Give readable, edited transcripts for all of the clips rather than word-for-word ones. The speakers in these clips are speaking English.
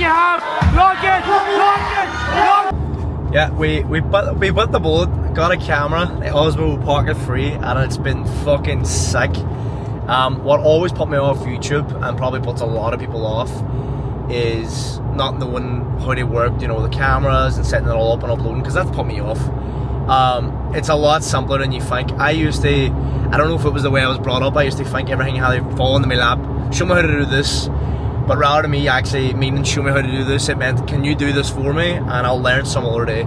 you have. Lock it. Yeah, we bit the bullet, got a camera, the Osmo Pocket 3, and it's been fucking sick. What always put me off YouTube, and probably puts a lot of people off, is not knowing how they work, you know, the cameras and setting it all up and uploading, because that's put me off. It's a lot simpler than you think. I don't know if it was the way I was brought up, I used to think everything had to fall into my lap, show me how to do this. But rather than me actually meaning show me how to do this, it meant, can you do this for me? And I'll learn some other day.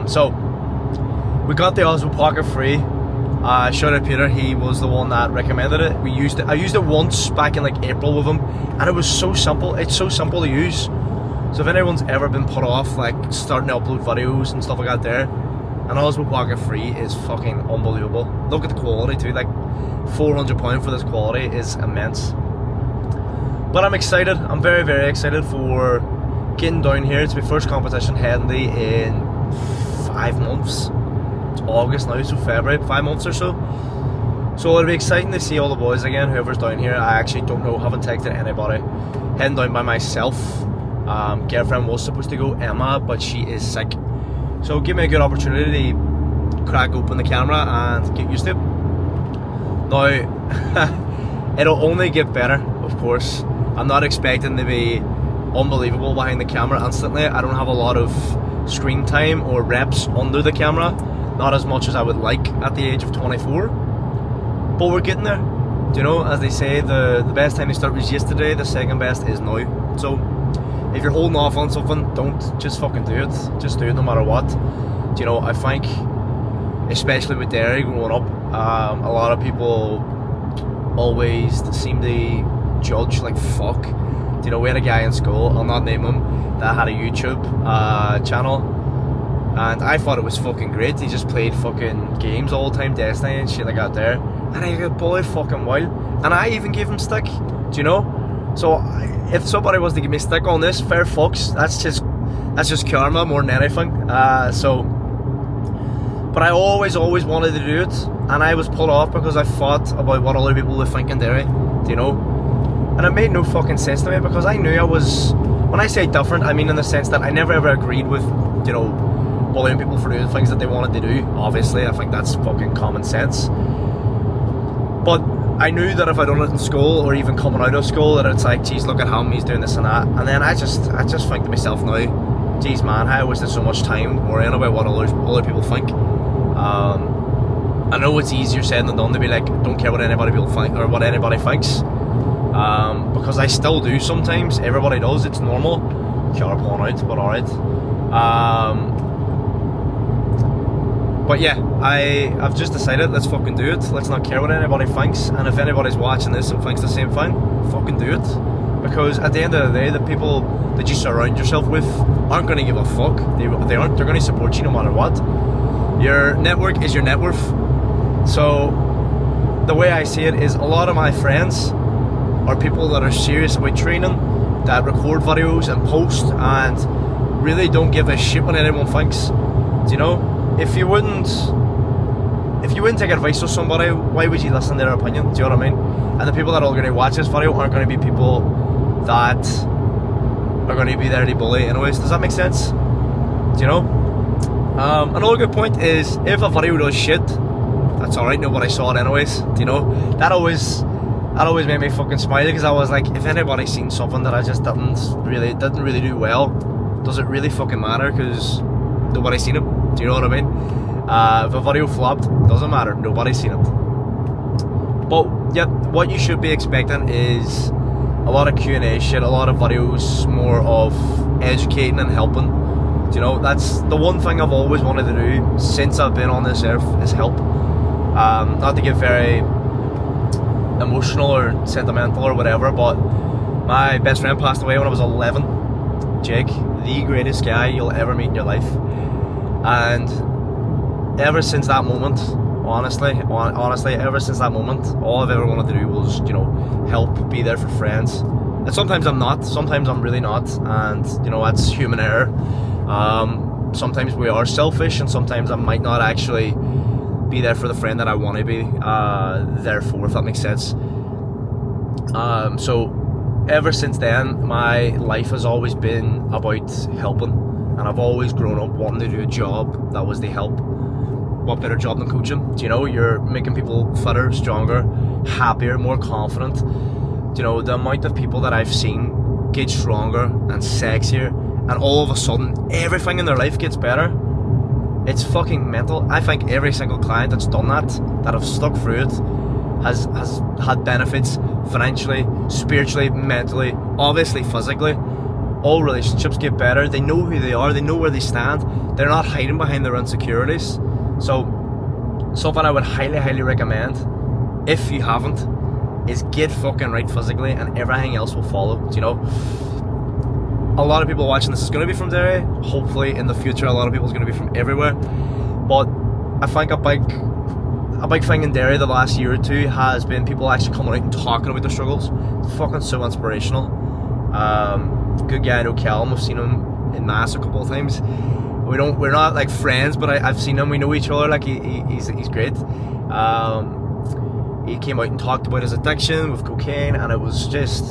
So we got the Osmo Pocket 3. Shout out Peter, he was the one that recommended it. I used it once back in like April with him, and it was so simple. It's so simple to use. So if anyone's ever been put off like starting to upload videos and stuff like that, there, an Osmo Pocket 3 is fucking unbelievable. Look at the quality too, like £400 for this quality is immense. But I'm excited, I'm very, very excited for getting down here. It's my first competition headily in 5 months. It's August now, so February, 5 months or so. So it'll be exciting to see all the boys again, whoever's down here. I actually don't know, haven't texted anybody. Heading down by myself. Girlfriend was supposed to go, Emma, but she is sick. So give me a good opportunity to crack open the camera and get used to it. Now, it'll only get better, of course. I'm not expecting to be unbelievable behind the camera instantly. I don't have a lot of screen time or reps under the camera. Not as much as I would like at the age of 24. But we're getting there. Do you know, as they say, the best time to start was yesterday, the second best is now. So, if you're holding off on something, don't just fucking do it. Just do it no matter what. Do you know, I think, especially with dairy growing up, a lot of people always seem to judge like fuck. Do you know, we had a guy in school, I'll not name him, that had a YouTube channel, and I thought it was fucking great. He just played fucking games all the time, Destiny and shit like that there, and I got bullied fucking wild, and I even gave him stick. Do you know? So if somebody was to give me stick on this, fair fucks, that's just karma more than anything. But I always wanted to do it, and I was put off because I thought about what other people were thinking there. Do you know? And it made no fucking sense to me, because I knew I was, when I say different, I mean in the sense that I never ever agreed with, you know, bullying people for doing things that they wanted to do. Obviously, I think that's fucking common sense. But I knew that if I'd done it in school, or even coming out of school, that it's like, geez, look at him, he's doing this and that. And then I just think to myself now, geez man, I wasted so much time worrying about what other people think. I know it's easier said than done to be like, don't care what anybody will think or what anybody thinks. Because I still do sometimes. Everybody does, it's normal. Car pulling out, but alright. But yeah, I've just decided, let's fucking do it. Let's not care what anybody thinks. And if anybody's watching this and thinks the same thing, fucking do it. Because at the end of the day, the people that you surround yourself with aren't going to give a fuck. They aren't. They're going to support you no matter what. Your network is your net worth. So the way I see it is, a lot of my friends are people that are serious about training, that record videos and post, and really don't give a shit what anyone thinks. Do you know? If you wouldn't take advice from somebody, why would you listen to their opinion? Do you know what I mean? And the people that are going to watch this video aren't going to be people that are going to be there to bully anyways. Does that make sense? Do you know? Another good point is, if a video does shit, that's alright, nobody saw it anyways. Do you know? That always made me fucking smile, because I was like, if anybody's seen something that I just didn't really do well, does it really fucking matter? Because nobody's seen it. Do you know what I mean? If a video flopped, doesn't matter, nobody's seen it. But yeah, what you should be expecting is a lot of Q&A shit, a lot of videos more of educating and helping. Do you know, that's the one thing I've always wanted to do since I've been on this earth, is help. Not to get very emotional or sentimental or whatever, but my best friend passed away when I was 11. Jake, the greatest guy you'll ever meet in your life. And ever since that moment, honestly, ever since that moment, all I've ever wanted to do was, you know, help, be there for friends. And sometimes I'm not, sometimes I'm really not, and, you know, that's human error. Sometimes we are selfish, and sometimes I might not actually be there for the friend that I want to be there for, if that makes sense. So ever since then, my life has always been about helping, and I've always grown up wanting to do a job that was to help. What better job than coaching? Do you know, you're making people fitter, stronger, happier, more confident. Do you know, the amount of people that I've seen get stronger and sexier, and all of a sudden everything in their life gets better. It's fucking mental. I think every single client that's done that have stuck through it, has had benefits financially, spiritually, mentally, obviously physically. All relationships get better. They know who they are, they know where they stand, they're not hiding behind their insecurities. So something I would highly recommend, if you haven't, is get fucking right physically, and everything else will follow. Do you know, a lot of people watching this is going to be from Derry. Hopefully in the future a lot of people is going to be from everywhere, but I think a big thing in Derry the last year or two has been people actually coming out and talking about their struggles. It's fucking so inspirational. Good guy, I know Callum, I've seen him in mass a couple of times. We're not like friends, but I've seen him, we know each other, like he's great. He came out and talked about his addiction with cocaine, and it was just,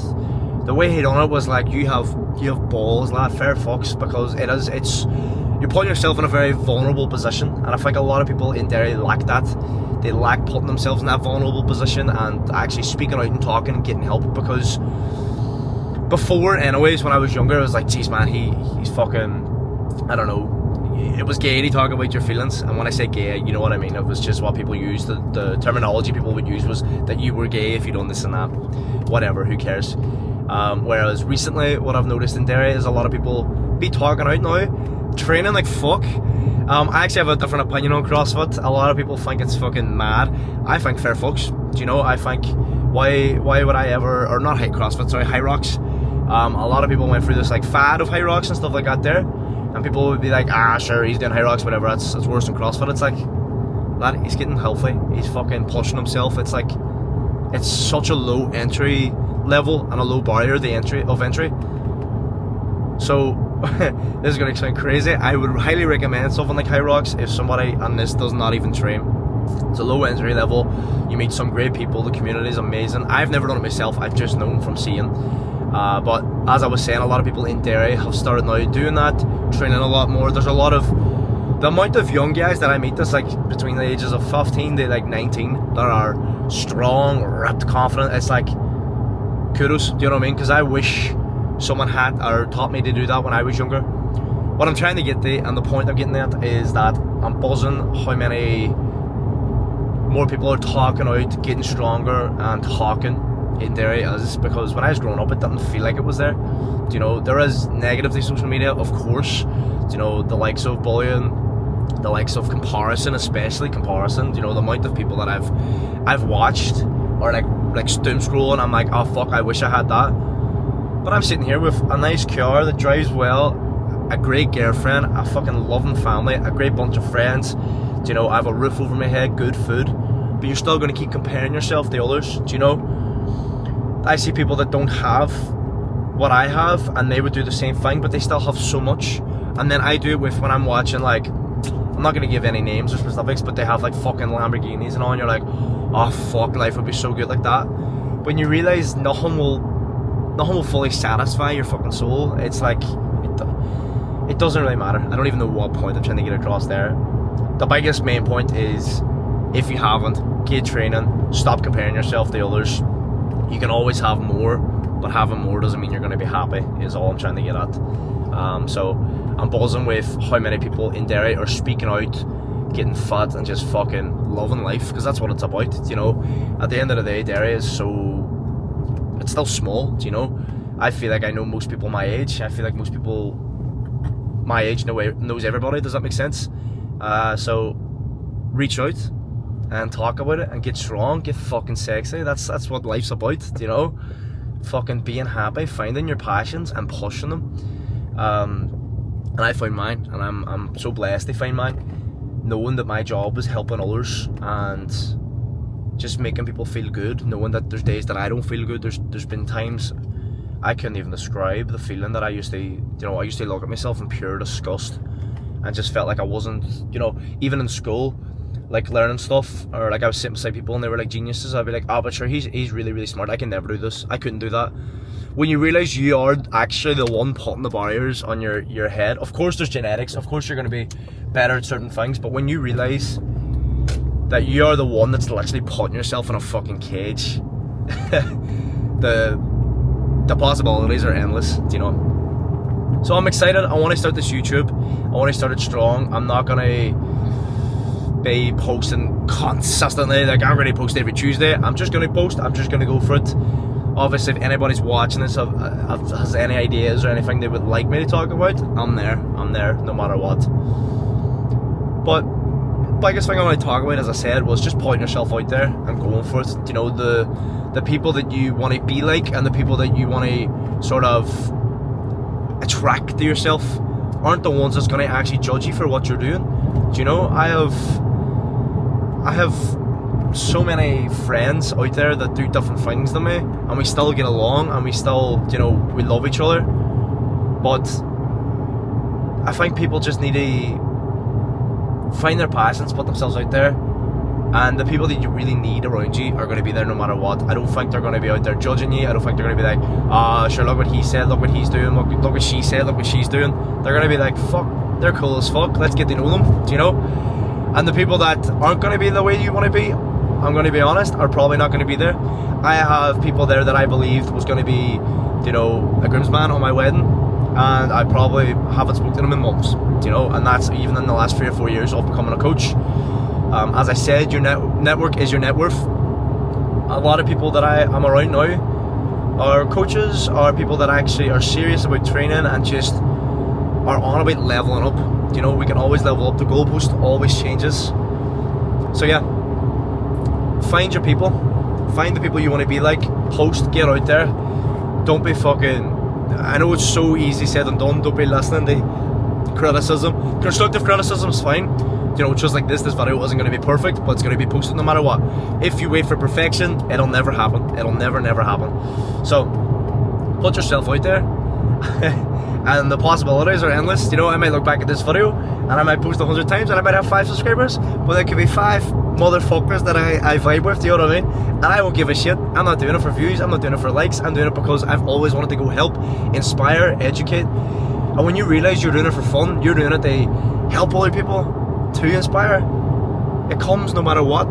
the way he done it was like, you have balls, lad, fair fucks, because it's you're putting yourself in a very vulnerable position, and I think a lot of people in Derry lack that. They lack putting themselves in that vulnerable position and actually speaking out and talking and getting help, because before, anyways, when I was younger, I was like, geez man, he's fucking, I don't know, it was gay to talk about your feelings, and when I say gay, you know what I mean. It was just what people used, the terminology people would use was that you were gay if you done this and that, whatever, who cares. Whereas recently, what I've noticed in Derry is a lot of people be talking out now, training like fuck. I actually have a different opinion on CrossFit. A lot of people think it's fucking mad. I think fair fucks. Do you know, I think, why would I ever, or not CrossFit, sorry, High Rocks. A lot of people went through this like fad of High Rocks and stuff like that there, and people would be like, sure, he's doing High Rocks, whatever, it's worse than CrossFit. It's like, lad, he's getting healthy, he's fucking pushing himself. It's like, it's such a low entry level and a low barrier of entry. So this is going to sound crazy, I would highly recommend something like High Rocks if somebody, and this does not even train. It's a low entry level, you meet some great people, the community is amazing. I've never done it myself, I've just known from seeing. But as I was saying, a lot of people in Derry have started now doing that, training a lot more. There's a lot of, the amount of young guys that I meet that's like between the ages of 15 to like 19 that are strong, ripped, confident. It's like, kudos, do you know what I mean? Because I wish someone had or taught me to do that when I was younger. What I'm trying to get to, and the point I'm getting at, is that I'm buzzing how many more people are talking out, getting stronger and talking in Derry is, because when I was growing up it didn't feel like it was there. Do you know, there is negative to social media, of course. Do you know, the likes of bullying, the likes of comparison, especially comparison. Do you know, the amount of people that I've watched or like doom scrolling, I'm like, oh fuck, I wish I had that. But I'm sitting here with a nice car that drives well, a great girlfriend, a fucking loving family, a great bunch of friends. Do you know, I have a roof over my head, good food. But you're still going to keep comparing yourself to others. Do you know, I see people that don't have what I have, and they would do the same thing, but they still have so much. And then I do it with, when I'm watching, like, I'm not going to give any names or specifics, but they have like fucking Lamborghinis and all, and you're like, oh fuck, life would be so good like that. When you realise nothing will fully satisfy your fucking soul, it's like, it doesn't really matter. I don't even know what point I'm trying to get across there. The biggest main point is, if you haven't, get training, stop comparing yourself to others. You can always have more, but having more doesn't mean you're going to be happy, is all I'm trying to get at. So I'm buzzing with how many people in Derry are speaking out, getting fat and just fucking loving life, because that's what it's about. You know, at the end of the day, Derry is so, it's still small. You know, I feel like I know most people my age. I feel like most people my age knows everybody. Does that make sense? So reach out and talk about it and get strong, get fucking sexy. That's what life's about, you know? Fucking being happy, finding your passions and pushing them. And I found mine, and I'm so blessed to find mine, knowing that my job is helping others and just making people feel good, knowing that there's days that I don't feel good. There's been times I couldn't even describe the feeling that I used to look at myself in pure disgust and just felt like I wasn't, you know, even in school, like learning stuff, or like I was sitting beside people and they were like geniuses, I'd be like, oh but sure, he's really, really smart, I can never do this, I couldn't do that. when you realise you are actually the one putting the barriers on your head. Of course there's genetics, of course you're going to be better at certain things, but when you realise that you are the one that's literally putting yourself in a fucking cage, the possibilities are endless, do you know? So I'm excited. I want to start this YouTube. I want to start it strong. I'm not going to be posting consistently, like I'm going to post every Tuesday. I'm just going to post, I'm just going to go for it. Obviously, if anybody's watching this has any ideas or anything they would like me to talk about, I'm there no matter what. But biggest thing I want to talk about, as I said, was just putting yourself out there and going for it. You know, the people that you want to be like and the people that you want to sort of attract to yourself aren't the ones that's going to actually judge you for what you're doing. Do you know, I have so many friends out there that do different things than me, and we still get along, and we still, you know, we love each other. But I think people just need to find their passions, put themselves out there, and the people that you really need around you are going to be there no matter what. I don't think they're going to be out there judging you. I don't think they're going to be like, sure, look what he said, look what he's doing, look what she said, look what she's doing. They're going to be like, fuck, they're cool as fuck, let's get to know them, do you know? And the people that aren't going to be the way you want to be, I'm going to be honest, are probably not going to be there. I have people there that I believed was going to be, you know, a groomsman on my wedding, and I probably haven't spoken to them in months, you know, and that's even in the last 3 or 4 years of becoming a coach. As I said, your network is your net worth. A lot of people that I'm around now are coaches, are people that actually are serious about training and just are on about leveling up. You know, we can always level up. The goalpost always changes. So yeah, find your people. Find the people you want to be like. Post, get out there. Don't be fucking... I know it's so easy said and done. Don't be listening to criticism. Constructive criticism is fine. You know, just like this video isn't going to be perfect, but it's going to be posted no matter what. If you wait for perfection, it'll never happen. It'll never happen. So, put yourself out there. And the possibilities are endless. You know, I might look back at this video and I might post 100 times and I might have 5 subscribers, but there could be 5 motherfuckers that I vibe with, you know what I mean? And I won't give a shit. I'm not doing it for views, I'm not doing it for likes, I'm doing it because I've always wanted to go help, inspire, educate. And when you realise you're doing it for fun, you're doing it to help other people, to inspire, it comes no matter what.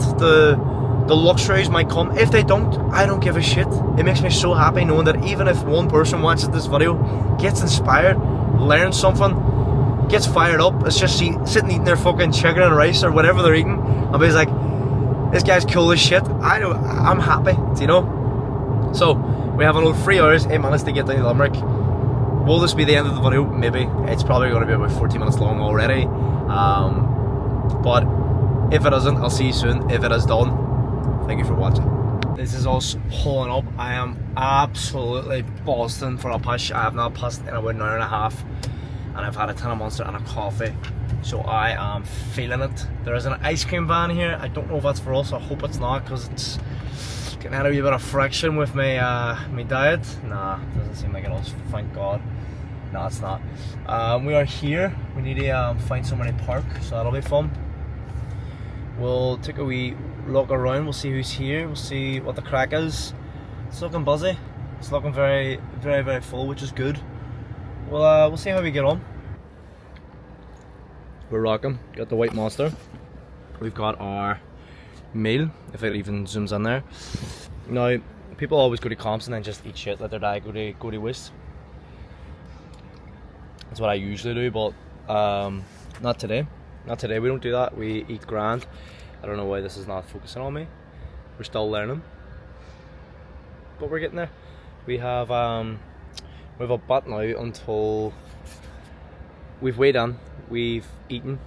The luxuries might come. If they don't, I don't give a shit. It makes me so happy knowing that even if one person watches this video, gets inspired, learns something, gets fired up, it's just sitting eating their fucking chicken and rice or whatever they're eating, and he's like, this guy's cool as shit. I'm happy, do you know? So we have another 3 hours, 8 minutes to get down to Limerick. Will this be the end of the video? Maybe. It's probably going to be about 14 minutes long already. But if it isn't, I'll see you soon. If it is done, thank you for watching. This is us pulling up. I am absolutely bursting for a push. I have not passed in about an hour and a half, and I've had a ton of Monster and a coffee, so I am feeling it. There is an ice cream van here. I don't know if that's for us. I hope it's not, because it's getting out a wee bit of friction with my my diet. Nah, doesn't seem like it is. Thank God. No, it's not. We are here. We need to find somewhere to park, so that'll be fun. We'll take a wee look around. We'll see who's here. We'll see what the crack is. It's looking busy. It's looking very full, which is good. We'll see how we get on. We're rocking. Got the white Monster. We've got our meal, if it even zooms in there. Now, people always go to comps and then just eat shit, let their diet go to waste. That's what I usually do, but not today. Not today, we don't do that. We eat grand. I don't know why this is not focusing on me. We're still learning, but we're getting there. We have a bit now until we've weighed in, we've eaten.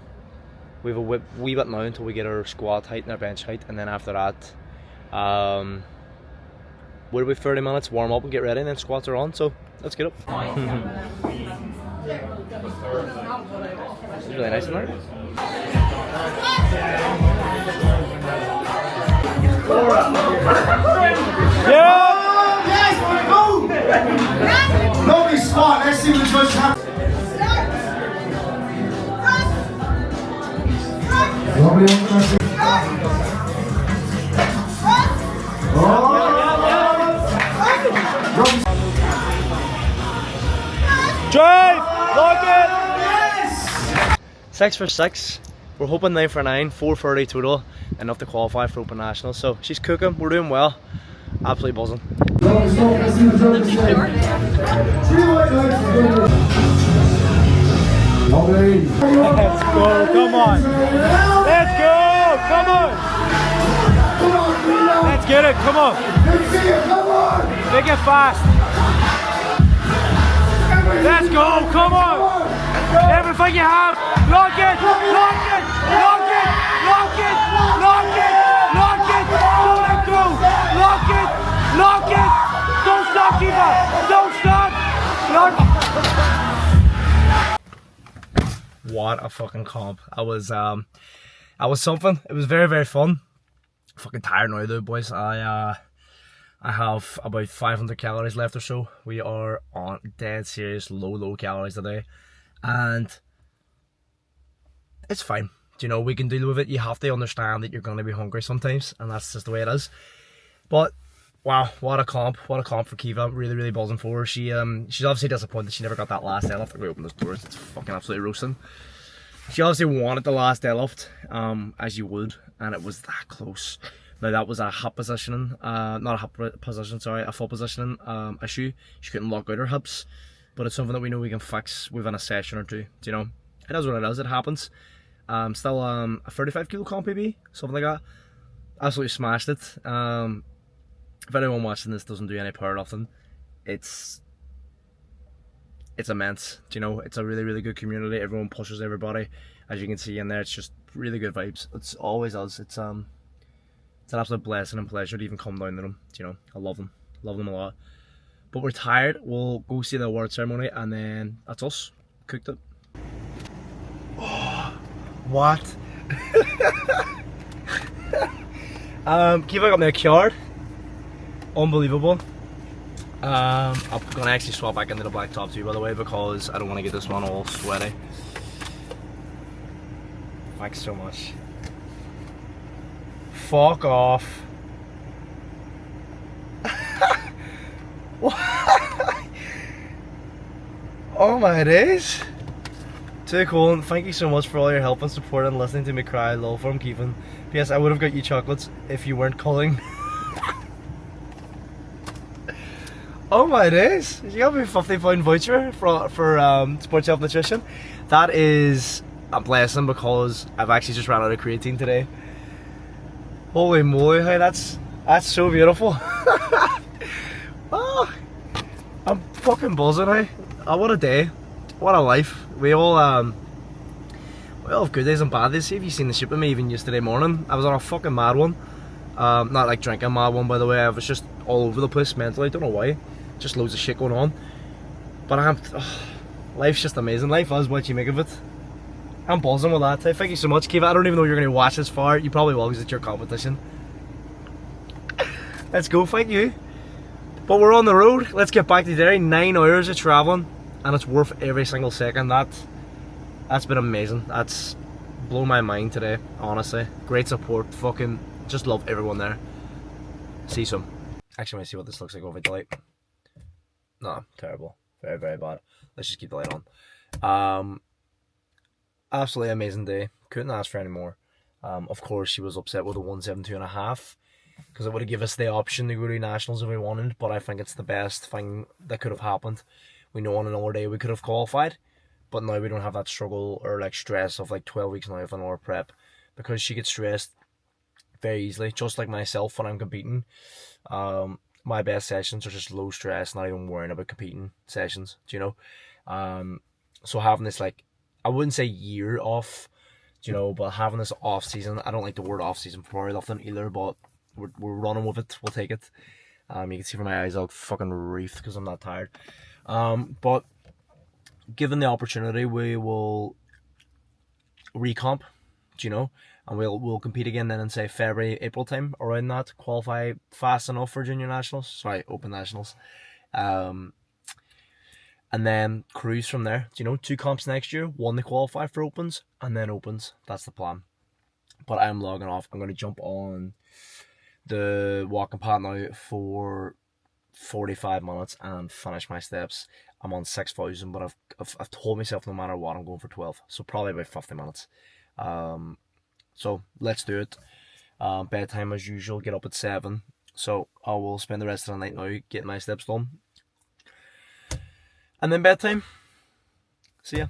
We have a wee bit now until we get our squat height and our bench height, and then after that, we'll be 30 minutes, warm up and get ready, and then squats are on. So let's get up. This is really nice in there. Yeah! Yes, go! Lovely spot. Let's see what the judges have. Lock it! Yes! 6 for 6. We're hoping 9 for 9, 4:30 total, enough to qualify for Open Nationals. So she's cooking, we're doing well. Absolutely buzzing. Let's go, come on. Let's go, come on. Let's get it, come on. Make it fast. Let's go, come on. Everything you have. Lock it, lock it, lock it, lock it, lock it, lock it. Don't let go. Lock it, lock it. Don't stop, Kiva. Don't stop. Lock it. What a fucking comp. I was something. It was very, very fun. Fucking tired now though, boys. I have about 500 calories left or so. We are on dead serious low calories today, and it's fine. You know, we can deal with it. You have to understand that you're going to be hungry sometimes, and that's just the way it is. But wow, what a comp for Kiva. Really buzzing for her. She's obviously disappointed she never got that last deadlift. We open those doors, it's fucking absolutely roasting. She obviously wanted the last deadlift, as you would, and it was that close. Now that was a hip positioning, not a hip position, sorry, a full positioning issue. She couldn't lock out her hips, but it's something that we know we can fix within a session or two. You know, it is what it is. It happens. Still a 35 kilo comp PB, something like that. Absolutely smashed it. If anyone watching this doesn't do any powerlifting, it's immense. Do you know, it's a really good community. Everyone pushes everybody. As you can see in there, it's just really good vibes. It's always us. It's an absolute blessing and pleasure to even come down to them. Do you know, I love them a lot. But we're tired. We'll go see the award ceremony, and then that's us. Cooked it. Oh, what? Kiva got me a card. Unbelievable. I'm gonna actually swap back into the black top too, by the way, because I don't want to get this one all sweaty. Thanks so much. Fuck off. Oh my days. Too cool, and thank you so much for all your help and support and listening to me cry. Lol from Kevin. P.S. I would have got you chocolates if you weren't calling. Oh my days! You got me a £50 voucher for Sports Health Nutrition. That is a blessing because I've actually just ran out of creatine today. Holy moly! Hey, that's so beautiful. Oh, I'm fucking buzzing. Hey, oh, what a day! What a life! We all have good days and bad days. See if you've seen the shit with me even yesterday morning. I was on a fucking mad one. Not like drinking mad one, by the way. I was just all over the place mentally. I don't know why. Just loads of shit going on. But life's just amazing. Life is what you make of it. I'm buzzing with that. Thank you so much, Kiva. I don't even know you're going to watch this far. You probably will because it's your competition. Let's go, thank you. But we're on the road. Let's get back to Derry. 9 hours of travelling, and it's worth every single second. That's been amazing. That's blown my mind today, honestly. Great support. Fucking just love everyone there. See some. Actually, let me see what this looks like over the light. No, terrible. Very bad. Let's just keep the light on. Absolutely amazing day. Couldn't ask for any more. Of course, she was upset with a 172.5 because it would have given us the option to go to nationals if we wanted. But I think it's the best thing that could have happened. We know on another day we could have qualified, but now we don't have that struggle or like stress of like 12 weeks now of an hour prep, because she gets stressed very easily, just like myself when I'm competing. My best sessions are just low stress, not even worrying about competing sessions, do you know? So having this, like, I wouldn't say year off, do you know, but having this off season, I don't like the word off season for powerlifting either, but we're running with it, we'll take it. You can see from my eyes, I'll fucking reefed because I'm not tired. But given the opportunity, we will recomp, do you know? And we'll compete again then in, say, February, April time, around that, qualify fast enough for junior nationals, sorry, open nationals, and then cruise from there. You know, 2 comps next year, 1 to qualify for opens, and then opens. That's the plan. But I'm logging off. I'm going to jump on the walking path now for 45 minutes and finish my steps. I'm on 6,000, but I've told myself no matter what I'm going for 12, so probably about 50 minutes. So let's do it. Bedtime as usual, get up at 7, so I will spend the rest of the night now getting my steps done, and then bedtime. See ya.